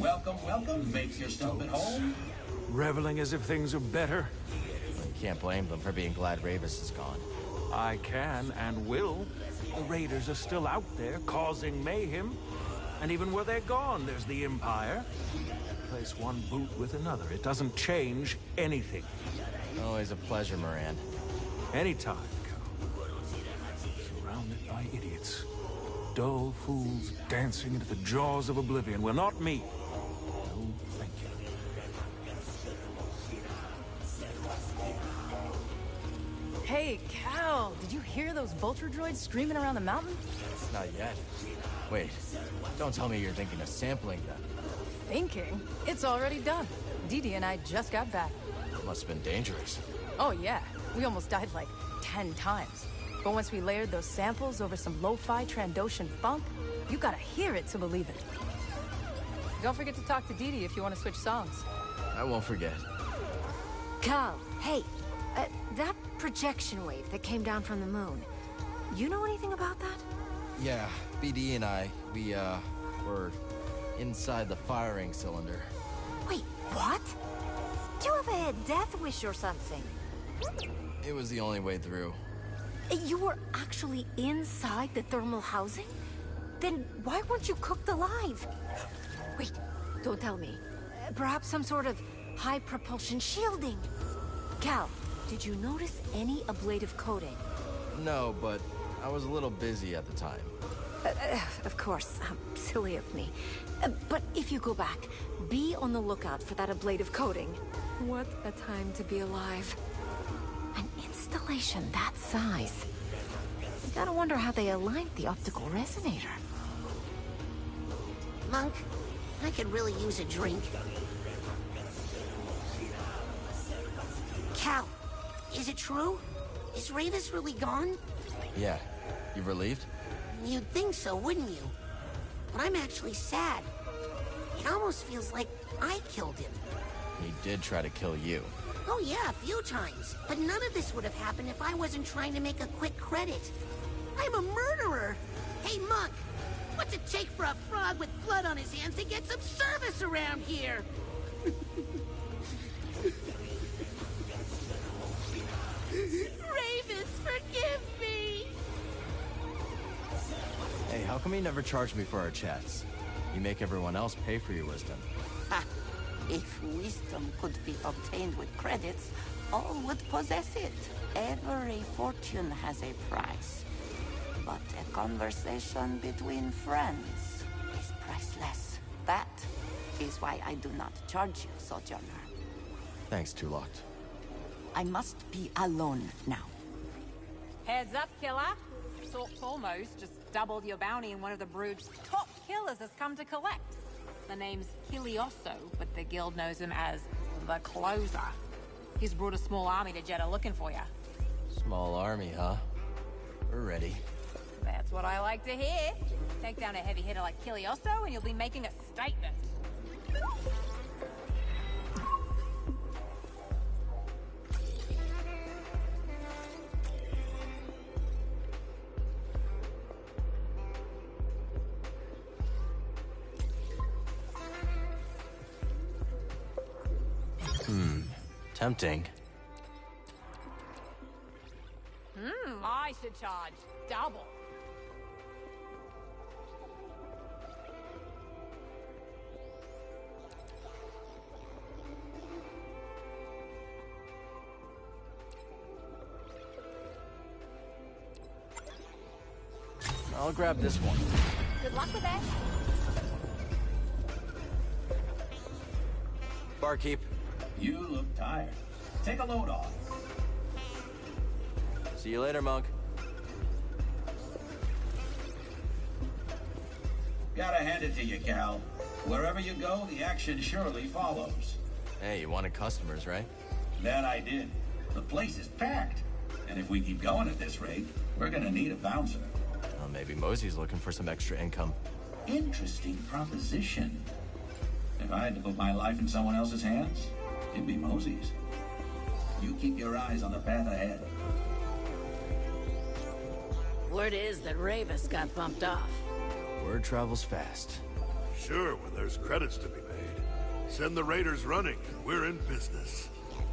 Welcome, welcome. Make yourself at home. Reveling as if things are better. You can't blame them for being glad Ravis is gone. I can and will. The Raiders are still out there, causing mayhem. And even where they're gone, there's the Empire. Place one boot with another. It doesn't change anything. Always a pleasure, Moran. Anytime, Cal. Surrounded by idiots. Dull fools dancing into the jaws of oblivion. Well, not me. No, thank you. Hey, Cal, did you hear those vulture droids screaming around the mountain? Not yet. Wait, don't tell me you're thinking of sampling them. Thinking? It's already done. Didi and I just got back. Must have been dangerous. Oh yeah, we almost died like 10 times. But once we layered those samples over some lo-fi Trandoshan funk, you gotta hear it to believe it. Don't forget to talk to Didi if you want to switch songs. I won't forget. Cal, hey, that projection wave that came down from the moon, you know anything about that? Yeah, BD and I, we, were inside the firing cylinder. Wait, what? Do you have a death wish or something? It was the only way through. You were actually inside the thermal housing? Then why weren't you cooked alive? Wait, don't tell me. Perhaps some sort of high propulsion shielding? Cal, did you notice any ablative coating? No, but I was a little busy at the time. Of course, silly of me. But if you go back, be on the lookout for that ablative coating. What a time to be alive. An installation that size. You gotta wonder how they aligned the optical resonator. Monk, I could really use a drink. Cal, is it true? Is Ravis really gone? Yeah. You relieved? You'd think so, wouldn't you? But I'm actually sad. It almost feels like I killed him. He did try to kill you. Oh yeah, a few times. But none of this would have happened if I wasn't trying to make a quick credit. I'm a murderer! Hey, Monk! What's it take for a frog with blood on his hands to get some service around here? Ravis, forgive me! Hey, how come you never charged me for our chats? You make everyone else pay for your wisdom. Ha! If wisdom could be obtained with credits, all would possess it. Every fortune has a price. But a conversation between friends is priceless. That is why I do not charge you, Sojourner. Thanks, Tulocked. I must be alone now. Heads up, killer. Sork's almost just doubled your bounty, and one of the Brood's top killers has come to collect. The name's Kilioso, but the guild knows him as the Closer. He's brought a small army to Jeddah looking for you. Small army, huh? We're ready. That's what I like to hear. Take down a heavy hitter like Kilioso, and you'll be making a statement. Tempting. I should charge double. I'll grab this one. Good luck with that. Barkeep. You look tired. Take a load off. See you later, Monk. Gotta hand it to you, Cal. Wherever you go, the action surely follows. Hey, you wanted customers, right? That I did. The place is packed. And if we keep going at this rate, we're gonna need a bouncer. Well, maybe Mosey's looking for some extra income. Interesting proposition. If I had to put my life in someone else's hands, it'd be Mosey's. You keep your eyes on the path ahead. Word is that Ravis got bumped off. Word travels fast. Sure, when there's credits to be made. Send the raiders running, and we're in business.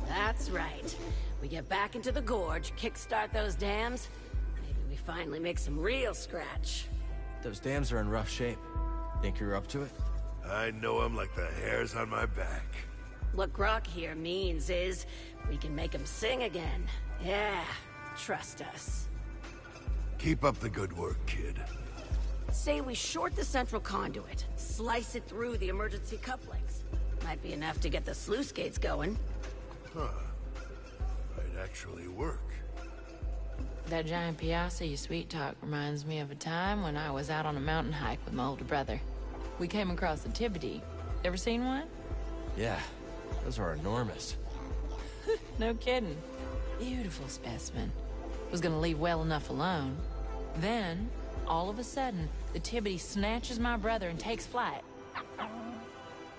That's right. We get back into the gorge, kickstart those dams. Maybe we finally make some real scratch. Those dams are in rough shape. Think you're up to it? I know them like the hairs on my back. What Grok here means is we can make them sing again. Yeah, trust us. Keep up the good work, kid. Say we short the central conduit, slice it through the emergency couplings. Might be enough to get the sluice gates going. Huh. Might actually work. That giant piazza you sweet talk reminds me of a time when I was out on a mountain hike with my older brother. We came across the Tibity. Ever seen one? Yeah, those are enormous. No kidding. Beautiful specimen. Was gonna leave well enough alone. Then, all of a sudden, the Tibity snatches my brother and takes flight.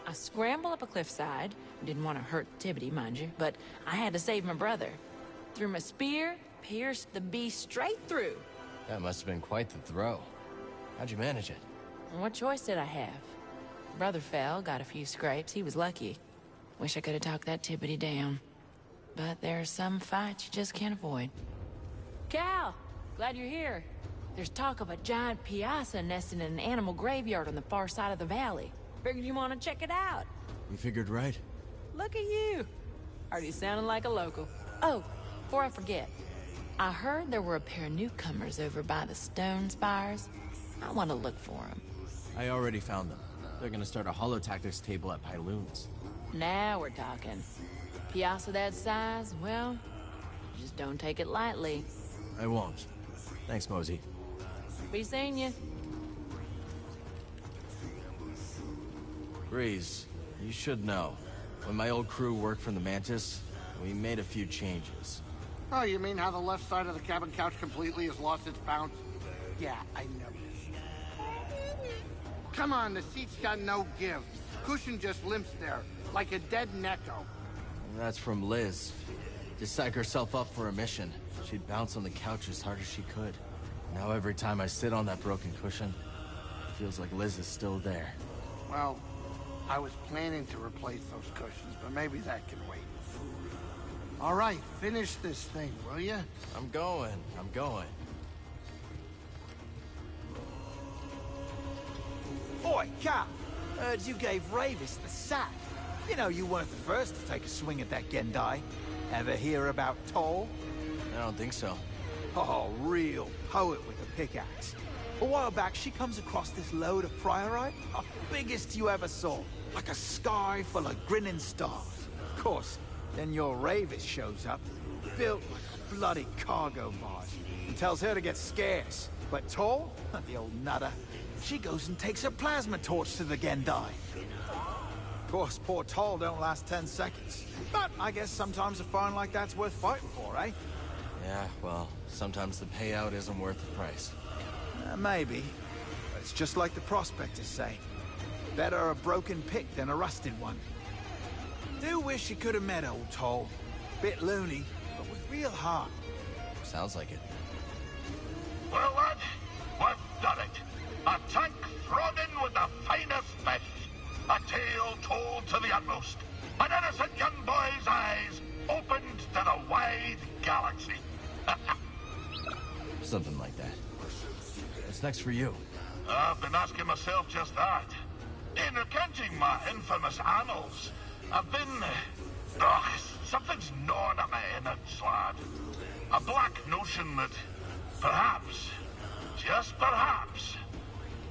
I scramble up a cliffside. Didn't want to hurt the Tibity, mind you, but I had to save my brother. Threw my spear, pierced the beast straight through. That must have been quite the throw. How'd you manage it? What choice did I have? Brother fell, got a few scrapes. He was lucky. Wish I could have talked that Tibity down. But there are some fights you just can't avoid. Cal! Glad you're here. There's talk of a giant piazza nesting in an animal graveyard on the far side of the valley. Figured you want to check it out. You figured right. Look at you. Already sounding like a local. Oh, before I forget. I heard there were a pair of newcomers over by the stone spires. I want to look for them. I already found them. They're gonna start a holotactics table at Pyloon's. Now we're talking. Piazza that size, well, just don't take it lightly. I won't. Thanks, Mosey. Be seeing you. Breeze, you should know. When my old crew worked from the Mantis, we made a few changes. Oh, you mean how the left side of the cabin couch completely has lost its bounce? Yeah, I know. Come on, the seat's got no give. Cushion just limps there, like a dead Neko. That's from Liz. To psych herself up for a mission, she'd bounce on the couch as hard as she could. Now every time I sit on that broken cushion, it feels like Liz is still there. Well, I was planning to replace those cushions, but maybe that can wait. All right, finish this thing, will you? I'm going. Oi, Cap! Heard you gave Ravis the sack. You know you weren't the first to take a swing at that Gendai. Ever hear about Toll? I don't think so. Oh, real poet with a pickaxe. A while back, she comes across this load of priorite. Oh, biggest you ever saw. Like a sky full of grinning stars. Of course, then your Ravis shows up, built like a bloody cargo barge, and tells her to get scarce. But Toll, the old nutter, she goes and takes her plasma torch to the Gendai. Of course, poor Toll don't last 10 seconds. But I guess sometimes a find like that's worth fighting for, eh? Yeah, well, sometimes the payout isn't worth the price. Maybe. But it's just like the prospectors say. Better a broken pick than a rusted one. Do wish you could have met old Toll. Bit loony, but with real heart. Sounds like it. Well, lad, we've done it. A tank thrown in with the finest fish. A tale told to the utmost. An innocent young boy's eyes opened to the wide galaxy. Something like that. What's next for you? I've been asking myself just that. In recounting my infamous annals, I've been... something's gnawing at my innards, lad. A black notion that perhaps, just perhaps,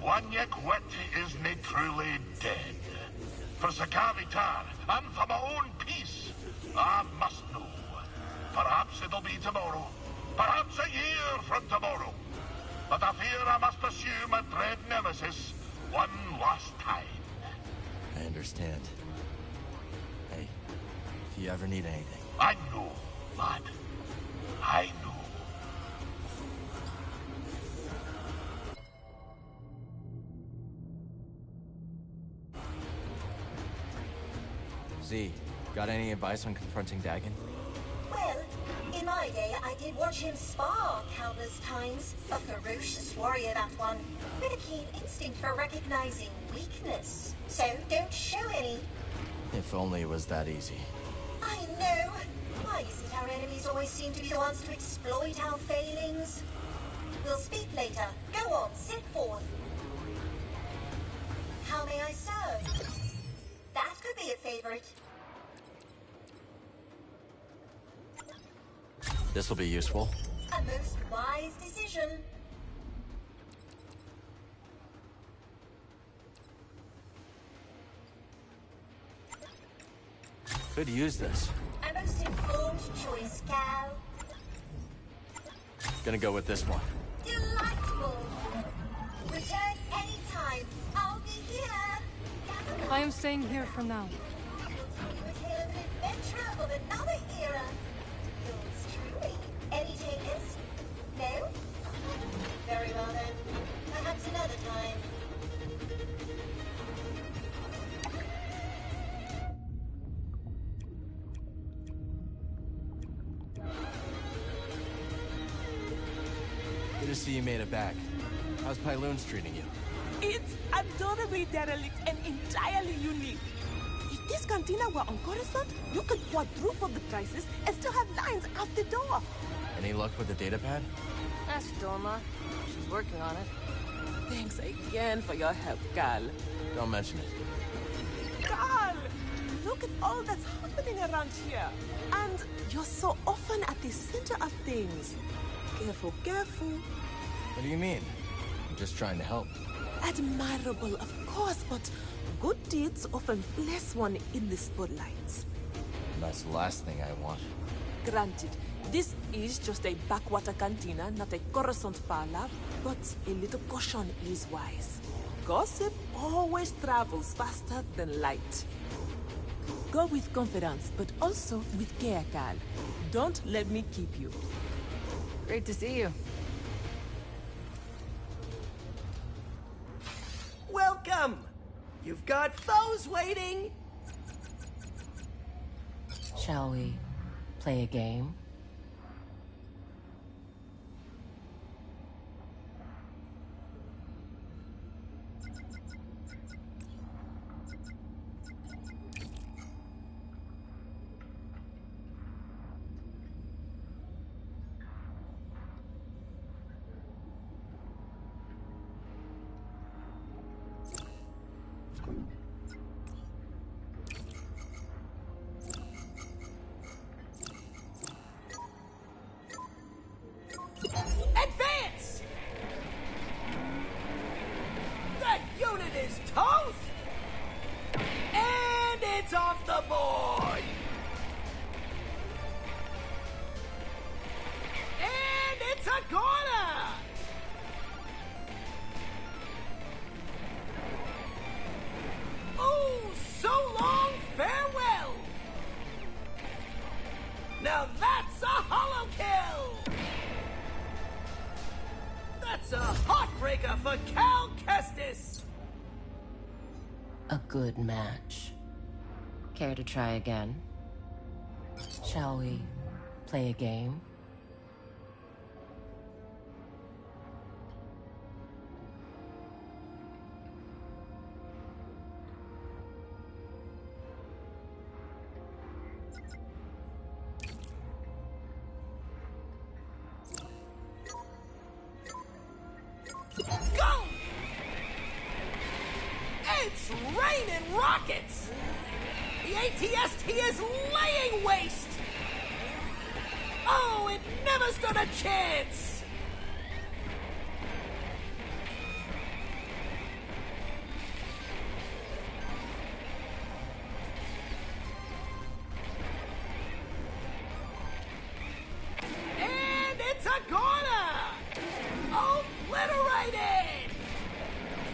one Wit isn't truly dead. For Sakavitar, and for my own peace, I must know. Perhaps it'll be tomorrow. Perhaps a year from tomorrow. But I fear I must pursue my dread nemesis one last time. I understand. Hey, if you ever need anything... I know, lad. I know. Z, got any advice on confronting Dagon? Well, in my day, I did watch him spar countless times. A ferocious warrior, that one, with a keen instinct for recognizing weakness. So don't show any. If only it was that easy. I know. Why is it our enemies always seem to be the ones to exploit our failings? We'll speak later. Go on, sit forth. How may I serve? That could be a favorite. This'll be useful. A most wise decision. Could use this. A most informed choice, Cal. Gonna go with this one. Delightful. Return anytime. I'll be here. I am staying here for now. A tale of an adventure of another era. Yours truly. Any takers? No? Very well then. Perhaps another time. Good to see you made it back. How's Pyloon's treating you? It's adorably derelict and entirely unique. If this cantina were on Coruscant, you could quadruple the prices and still have lines out the door. Any luck with the datapad? Ask Dorma. She's working on it. Thanks again for your help, Cal. Don't mention it. Cal! Look at all that's happening around here. And you're so often at the center of things. Careful, careful. What do you mean? I'm just trying to help. Admirable, of course, but good deeds often bless one in the spotlights. That's the last thing I want. Granted, this is just a backwater cantina, not a Coruscant parlor, but a little caution is wise. Gossip always travels faster than light. Go with confidence, but also with care, Cal. Don't let me keep you. Great to see you. Welcome! You've got foes waiting! Shall we play a game? Advance! The unit is toast! And it's off the board! And it's a corner! Oh, so long farewell! Now that's a hollow kill! That's a heartbreaker for Cal Kestis! A good match. Care to try again? Shall we play a game? Go! It's raining rockets! The ATST is laying waste! Oh, it never stood a chance! And it's a corner! Obliterated!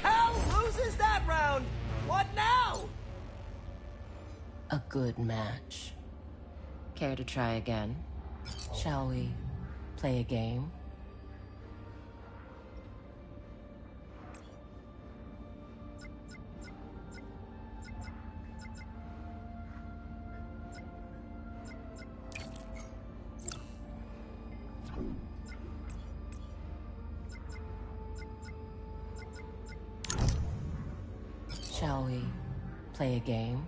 Cal loses that round. What now? A good match. Care to try again? Shall we play a game? Shall we play a game?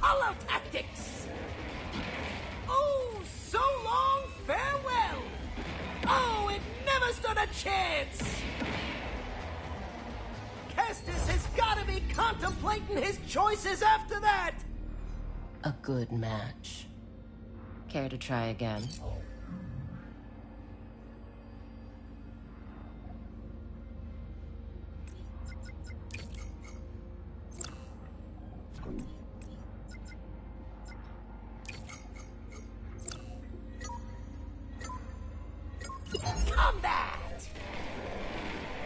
Hollow tactics! Oh, so long farewell! Oh, it never stood a chance! Kestis has gotta be contemplating his choices after that! A good match. Care to try again? Combat!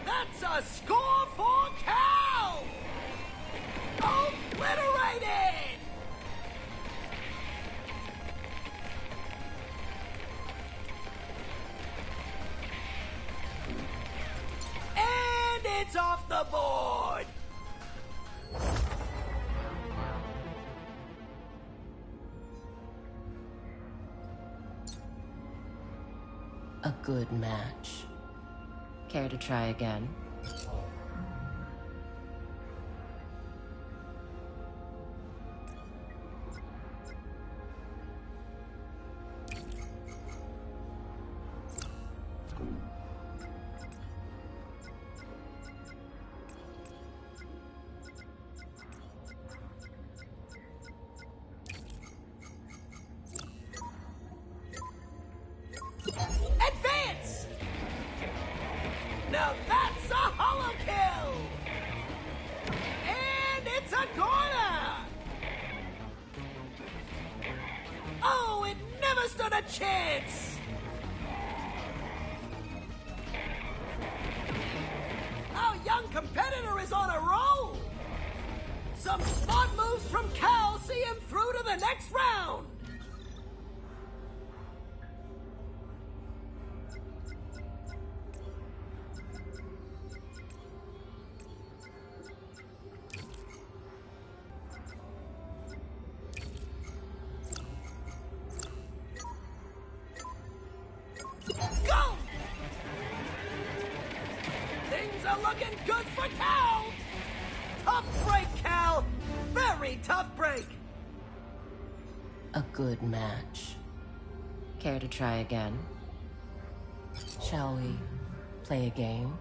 That's a score for Cal! Obliterated! And it's off the board! A good match. Care to try again? Advance! Now that's a hollow kill! And it's a corner! Oh, it never stood a chance! Our young competitor is on a roll! Some smart moves from Cal see him through to the next round! Go! Things are looking good for Cal! Tough break, Cal! Very tough break! A good match. Care to try again? Shall we play a game?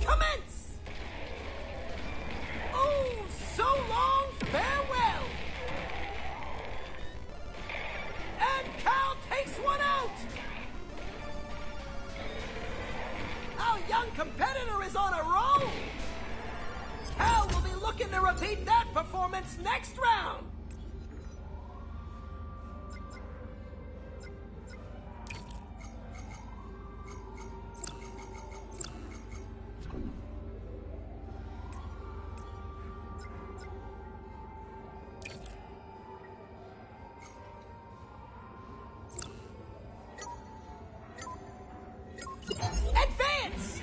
Commence! Oh, so long farewell! And Cal takes one out! Our young competitor is on a roll! Cal will be looking to repeat that performance next round! Advance!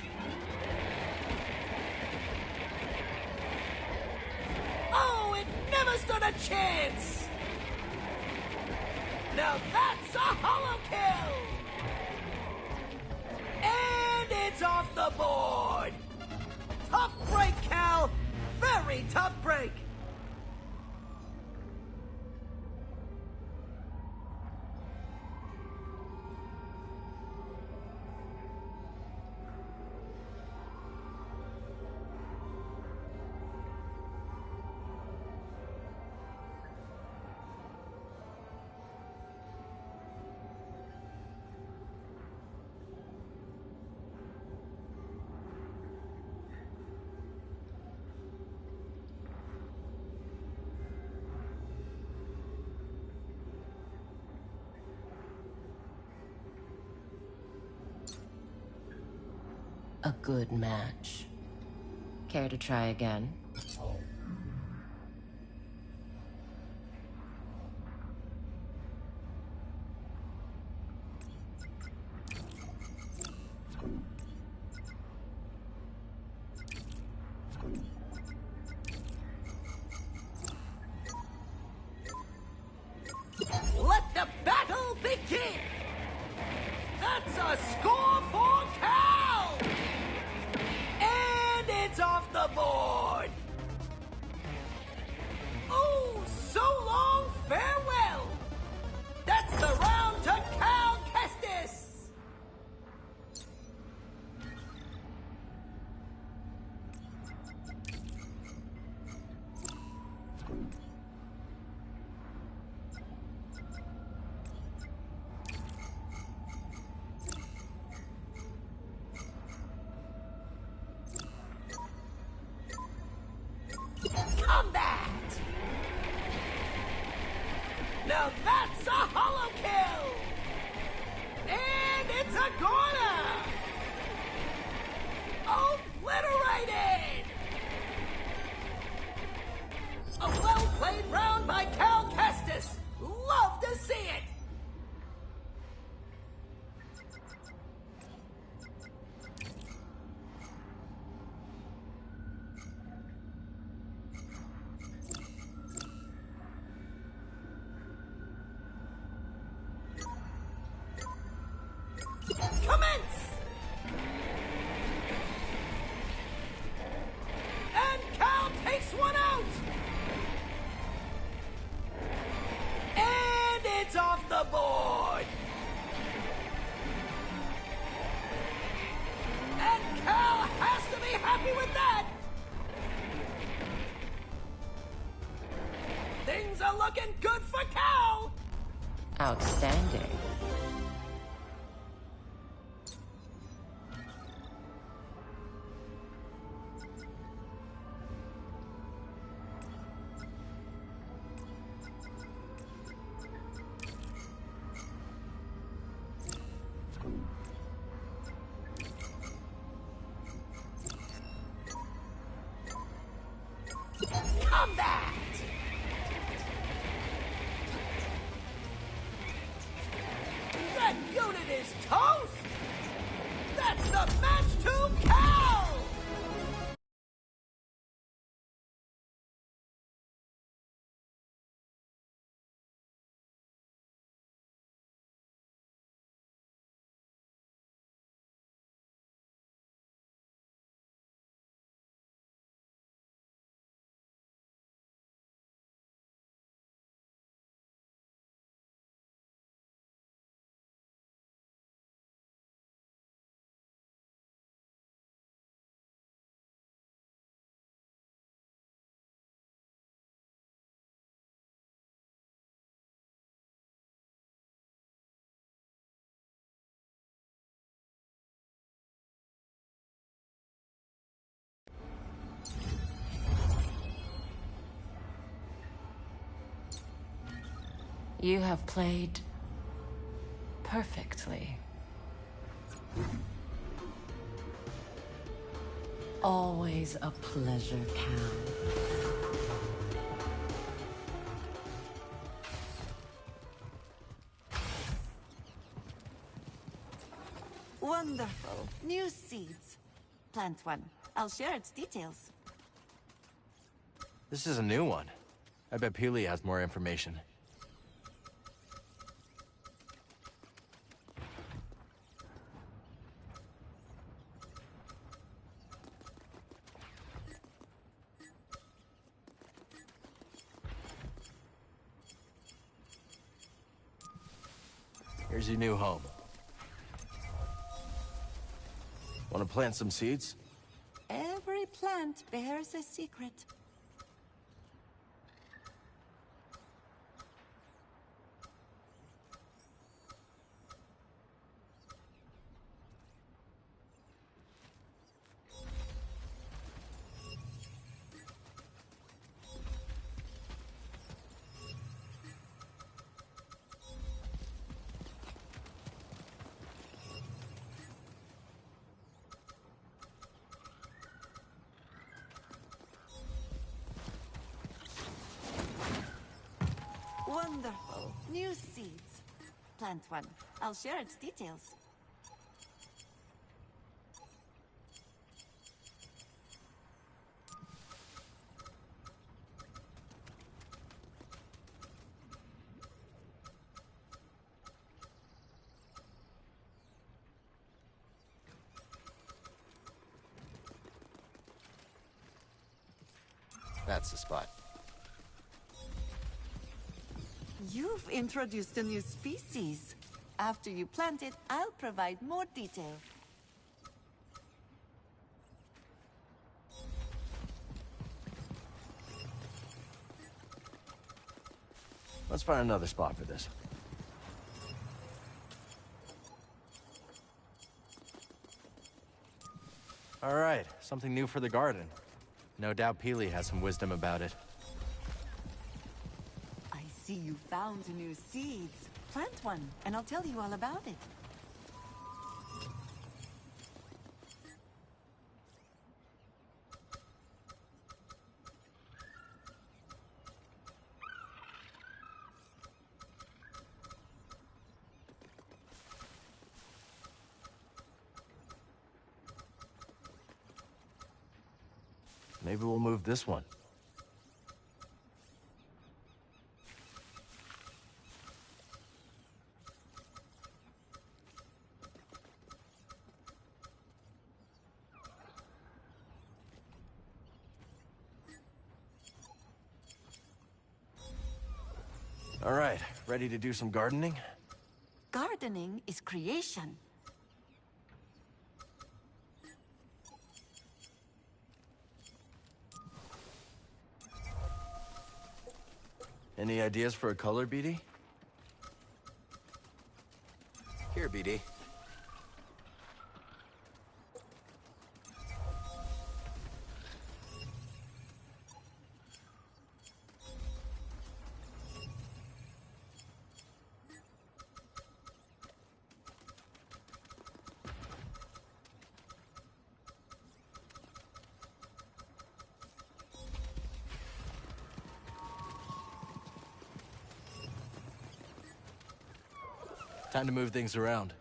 Oh, it never stood a chance! Now that's a hollow kill! And it's off the board! Tough break, Cal! Very tough break! A good match. Care to try again? Let the battle begin! That's a score for Cal! And it's off the board! Oh, so long, farewell! That's the round to Cal Kestis! Combat! Now that's a hollow kill! And it's a corner! Obliterated! A well-played round by Cal Kestis! Love to see it! Commence! And Cal takes one out! And it's off the board! And Cal has to be happy with that! Things are looking good for Cal! Outstanding. Combat! That unit is toast! That's the match to Cal! You have played perfectly. Always a pleasure, Cal. Wonderful. New seeds. Plant one. I'll share its details. This is a new one. I bet Peely has more information. Here's your new home. Want to plant some seeds? Every plant bears a secret. New seeds. Plant one. I'll share its details. That's the spot. You've introduced a new species. After you plant it, I'll provide more detail. Let's find another spot for this. All right, something new for the garden. No doubt Peely has some wisdom about it. I see you found new seeds. Plant one, and I'll tell you all about it. Maybe we'll move this one. All right, ready to do some gardening? Gardening is creation. Any ideas for a color, BD? Here, BD. Time to move things around.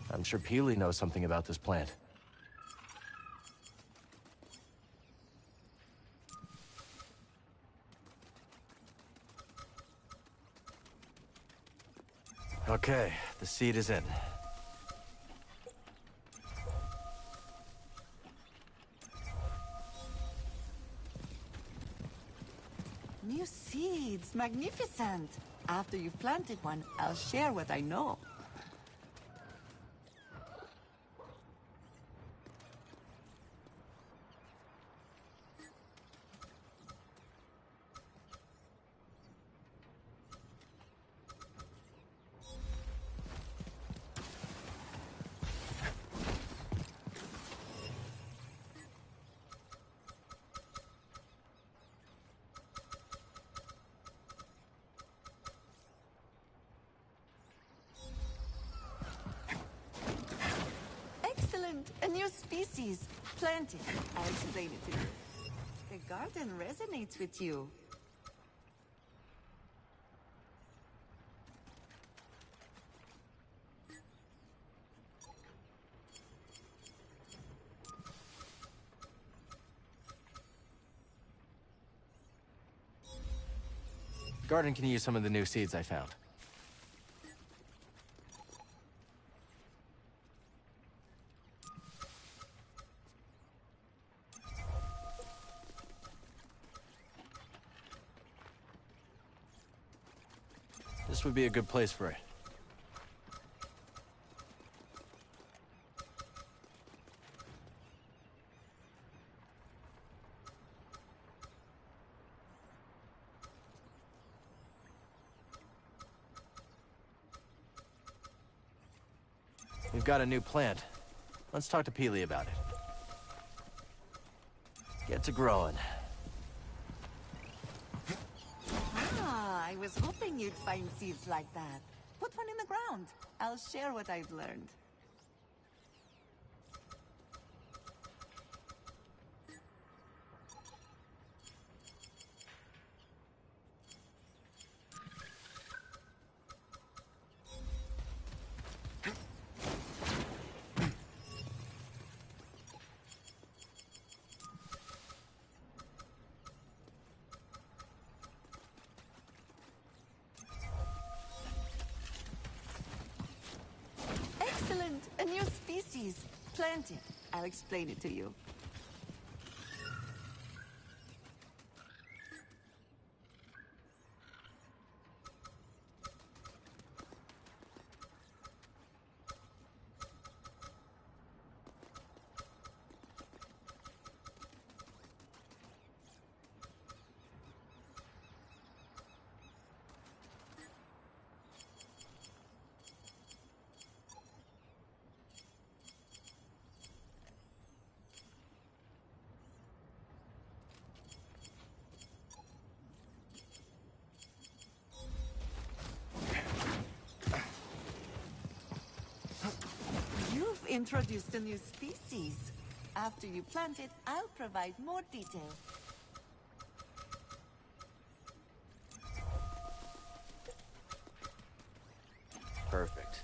I'm sure Peely knows something about this plant. Okay, the seed is in. New seeds, magnificent. After you've planted one, I'll share what I know. Excellent! A new species. Planted. I'll explain it to you. The garden resonates with you. The garden can use some of the new seeds I found. This would be a good place for it. We've got a new plant. Let's talk to Peely about it. Get to growing. Ah, I was hoping you'd find seeds like that. Put one in the ground. I'll share what I've learned. Excellent! A new species. Plant it. I'll explain it to you. You've introduced a new species. After you plant it, I'll provide more detail. Perfect.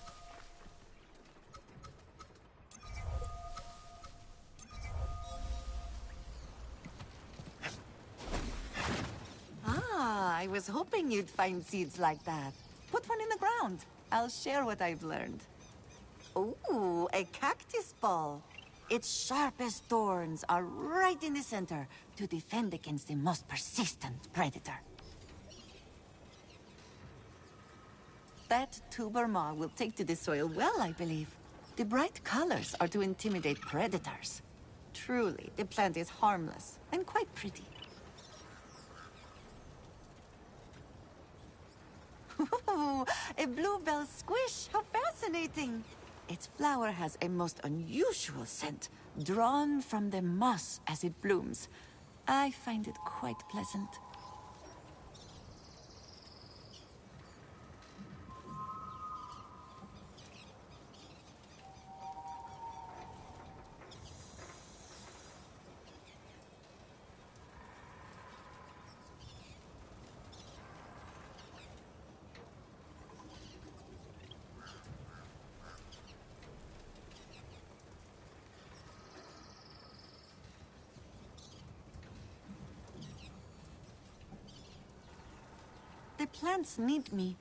Ah, I was hoping you'd find seeds like that. Put one in the ground. I'll share what I've learned. Ooh, a cactus ball. Its sharpest thorns are right in the center to defend against the most persistent predator. That tuber maw will take to the soil well, I believe. The bright colors are to intimidate predators. Truly, the plant is harmless and quite pretty. Ooh, a bluebell squish! How fascinating! Its flower has a most unusual scent, drawn from the moss as it blooms. I find it quite pleasant. The plants need me.